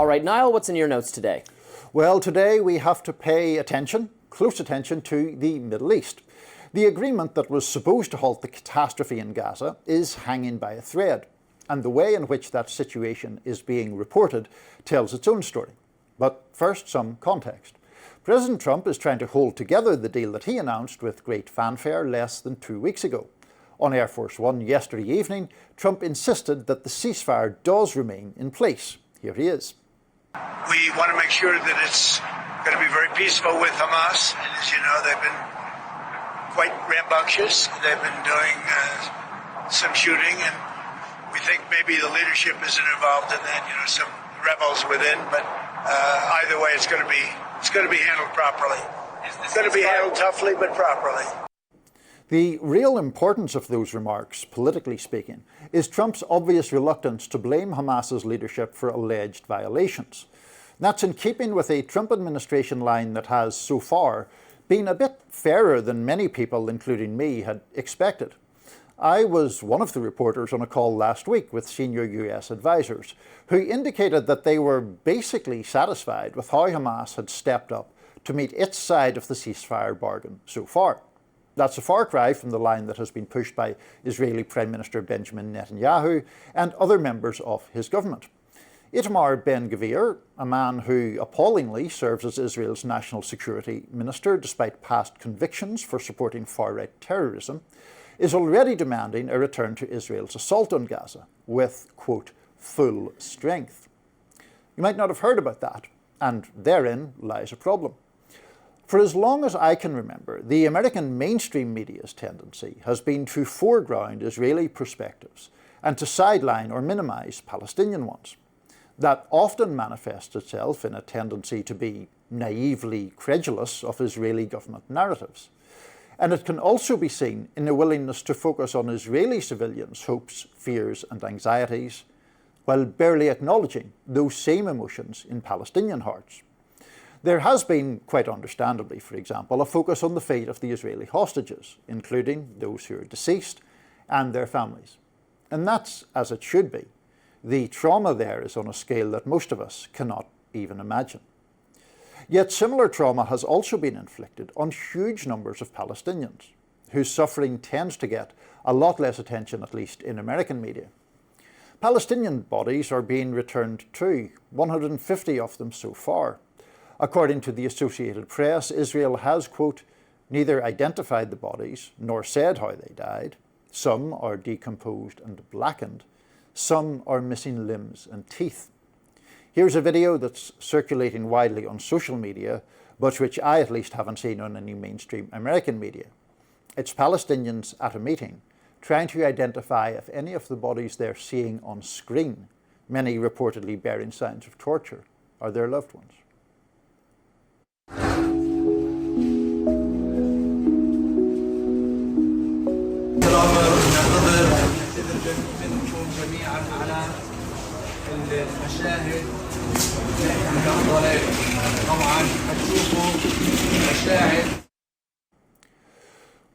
All right, Niall, what's in your notes today? Well, today we have to pay attention, close attention, to the Middle East. The agreement that was supposed to halt the catastrophe in Gaza is hanging by a thread, and the way in which that situation is being reported tells its own story. But first, some context. President Trump is trying to hold together the deal that he announced with great fanfare less than 2 weeks ago. On Air Force One yesterday evening, Trump insisted that the ceasefire does remain in place. Here he is. We want to make sure that it's going to be very peaceful with Hamas. And as you know, they've been quite rambunctious. They've been doing some shooting, and we think maybe the leadership isn't involved in that. You know, some rebels within. But either way, it's going to be handled properly. It's going to be handled toughly, but properly. The real importance of those remarks, politically speaking, is Trump's obvious reluctance to blame Hamas's leadership for alleged violations. That's in keeping with a Trump administration line that has, so far, been a bit fairer than many people, including me, had expected. I was one of the reporters on a call last week with senior US advisors who indicated that they were basically satisfied with how Hamas had stepped up to meet its side of the ceasefire bargain so far. That's a far cry from the line that has been pushed by Israeli Prime Minister Benjamin Netanyahu and other members of his government. Itamar Ben-Gvir, a man who appallingly serves as Israel's national security minister despite past convictions for supporting far-right terrorism, is already demanding a return to Israel's assault on Gaza with, quote, full strength. You might not have heard about that, and therein lies a problem. For as long as I can remember, the American mainstream media's tendency has been to foreground Israeli perspectives and to sideline or minimize Palestinian ones. That often manifests itself in a tendency to be naively credulous of Israeli government narratives. And it can also be seen in a willingness to focus on Israeli civilians' hopes, fears and anxieties, while barely acknowledging those same emotions in Palestinian hearts. There has been, quite understandably, for example, a focus on the fate of the Israeli hostages, including those who are deceased and their families. And that's as it should be. The trauma there is on a scale that most of us cannot even imagine. Yet similar trauma has also been inflicted on huge numbers of Palestinians, whose suffering tends to get a lot less attention, at least in American media. Palestinian bodies are being returned too, 150 of them so far. According to the Associated Press, Israel has, quote, neither identified the bodies nor said how they died. Some are decomposed and blackened. Some are missing limbs and teeth. Here's a video that's circulating widely on social media, but which I at least haven't seen on any mainstream American media. It's Palestinians at a meeting trying to identify if any of the bodies they're seeing on screen, many reportedly bearing signs of torture, are their loved ones.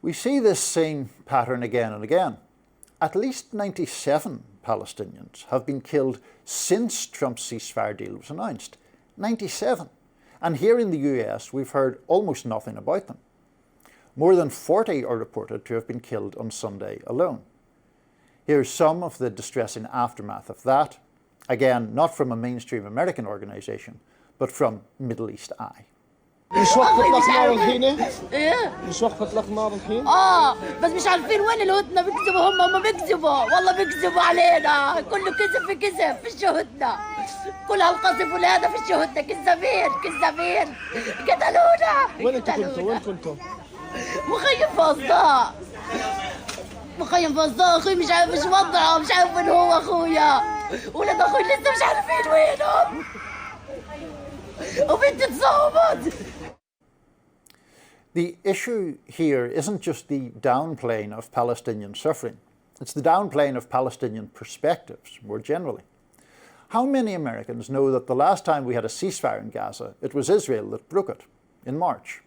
We see this same pattern again and again. At least 97 Palestinians have been killed since Trump's ceasefire deal was announced. 97. And here in the US, we've heard almost nothing about them. More than 40 are reported to have been killed on Sunday alone. Here's some of the distressing aftermath of that. Again, not from a mainstream American organization, but from Middle East Eye. مش وقفة الأقمار الحين؟ إيه؟ مش وقفة الأقمار الحين؟ بس مش عارفين وين الهدنة. بيكذبوا هم بيكذبوا، والله بيكذبوا علينا، كله كذب في كذب في الشهدنا، كل هالقصف والهذا في الشهدنا، كذابين كذابين، قتلونا. وين كنتوا؟ وين كنتوا؟ مخيم في أصداء، مخيم في أصداء. أخوي مش عارف مش وضعه، مش عارف وين هو أخويا، ولاد أخوي لسه مش عارفين وينهم، وبنتي تصوبت. The issue here isn't just the downplaying of Palestinian suffering, it's the downplaying of Palestinian perspectives more generally. How many Americans know that the last time we had a ceasefire in Gaza, it was Israel that broke it, in March?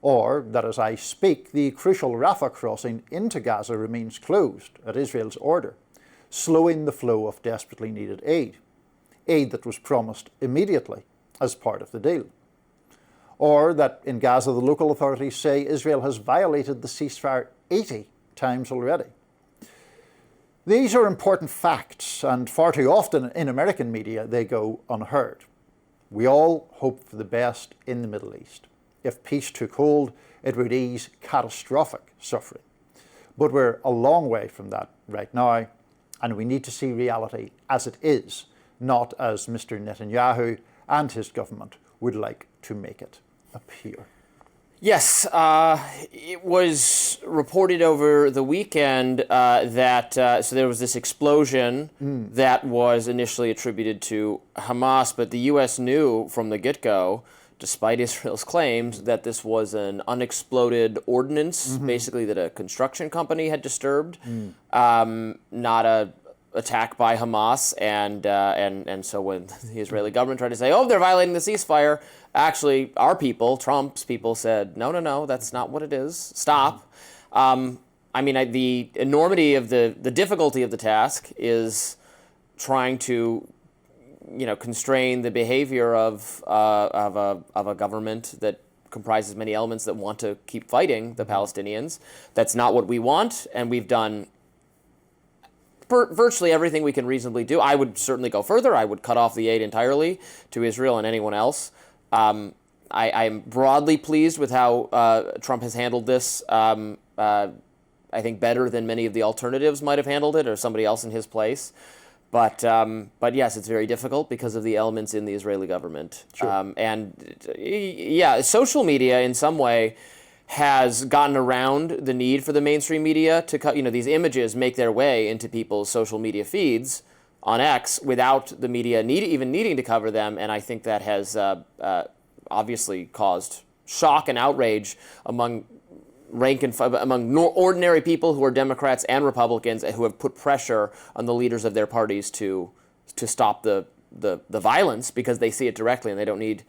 Or that as I speak, the crucial Rafah crossing into Gaza remains closed at Israel's order, slowing the flow of desperately needed aid. aid that was promised immediately as part of the deal. Or that in Gaza, the local authorities say Israel has violated the ceasefire 80 times already. These are important facts, and far too often in American media they go unheard. We all hope for the best in the Middle East. If peace took hold, it would ease catastrophic suffering. But we're a long way from that right now, and we need to see reality as it is, not as Mr. Netanyahu and his government would like to make it appear. Yes, it was reported over the weekend that so there was this explosion that was initially attributed to Hamas, but the U.S. knew from the get-go, despite Israel's claims, that this was an unexploded ordnance, basically that a construction company had disturbed, not a attack by Hamas, and so when the Israeli government tried to say, oh, they're violating the ceasefire, actually our people, Trump's people, said, no, that's not what it is. Stop. The enormity of the difficulty of the task is trying to, constrain the behavior of a government that comprises many elements that want to keep fighting the Palestinians. That's not what we want, and we've done virtually everything we can reasonably do. I would certainly go further. I would cut off the aid entirely to Israel and anyone else. I'm broadly pleased with how Trump has handled this. I think better than many of the alternatives might have handled it, or somebody else in his place. But yes, it's very difficult because of the elements in the Israeli government. Sure. Social media in some way has gotten around the need for the mainstream media to cut, these images make their way into people's social media feeds on X without the media even needing to cover them. And I think that has obviously caused shock and outrage among ordinary people who are Democrats and Republicans who have put pressure on the leaders of their parties to stop the violence because they see it directly and they don't need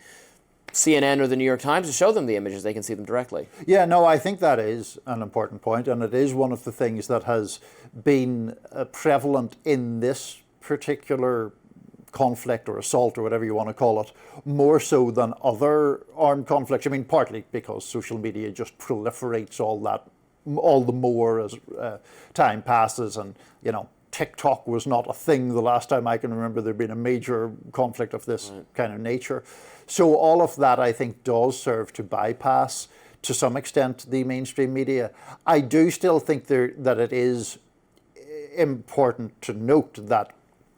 CNN or the New York Times to show them the images. They can see them directly. Yeah, no, I think that is an important point, and it is one of the things that has been prevalent in this particular conflict or assault or whatever you want to call it, more so than other armed conflicts. I mean, partly because social media just proliferates all the more as time passes, and TikTok was not a thing the last time I can remember there being a major conflict of this kind of nature. So all of that, I think, does serve to bypass, to some extent, the mainstream media. I do still think that it is important to note that,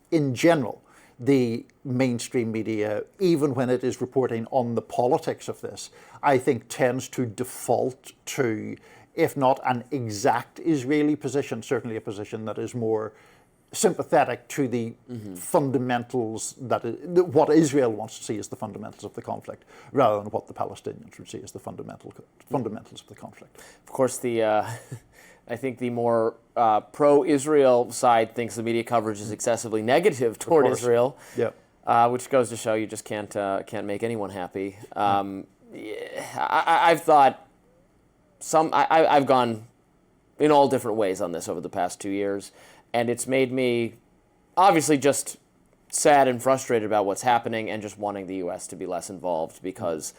in general, the mainstream media, even when it is reporting on the politics of this, I think tends to default to, if not an exact Israeli position, certainly a position that is more sympathetic to the fundamentals what Israel wants to see as the fundamentals of the conflict, rather than what the Palestinians would see as the fundamentals of the conflict. Of course, I think the more pro-Israel side thinks the media coverage is excessively negative toward Israel, which goes to show you just can't make anyone happy. I've thought I've gone in all different ways on this over the past 2 years, and it's made me obviously just sad and frustrated about what's happening and just wanting the U.S. to be less involved because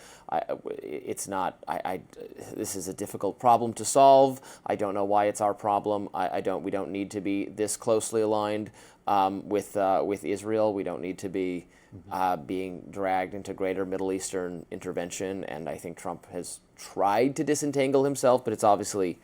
this is a difficult problem to solve. I don't know why it's our problem. We don't need to be this closely aligned with Israel. We don't need to be being dragged into greater Middle Eastern intervention. And I think Trump has tried to disentangle himself, but it's obviously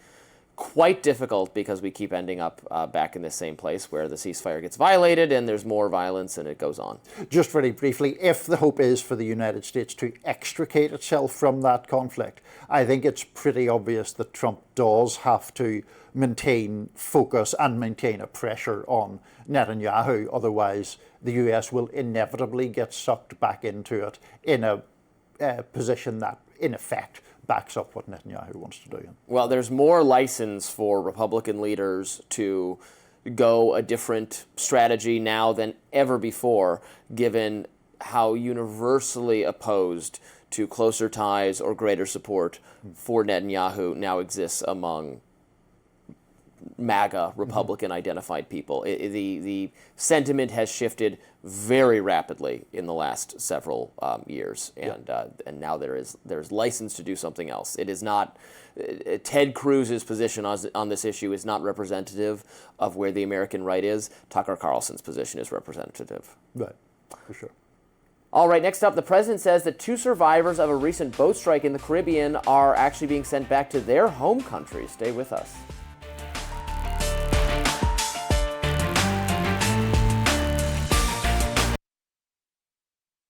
quite difficult because we keep ending up back in the same place where the ceasefire gets violated and there's more violence and it goes on. Just very briefly, if the hope is for the United States to extricate itself from that conflict, I think it's pretty obvious that Trump does have to maintain focus and maintain a pressure on Netanyahu. Otherwise, the US will inevitably get sucked back into it in a position that, in effect, backs up what Netanyahu wants to do. Well, there's more license for Republican leaders to go a different strategy now than ever before, given how universally opposed to closer ties or greater support for Netanyahu now exists among MAGA Republican identified people. The sentiment has shifted very rapidly in the last several years, and now there's license to do something else. It is not Ted Cruz's position on this issue is not representative of where the American right is. Tucker Carlson's position is representative. Right, for sure. All right, next up, the president says that 2 survivors of a recent boat strike in the Caribbean are actually being sent back to their home countries. Stay with us.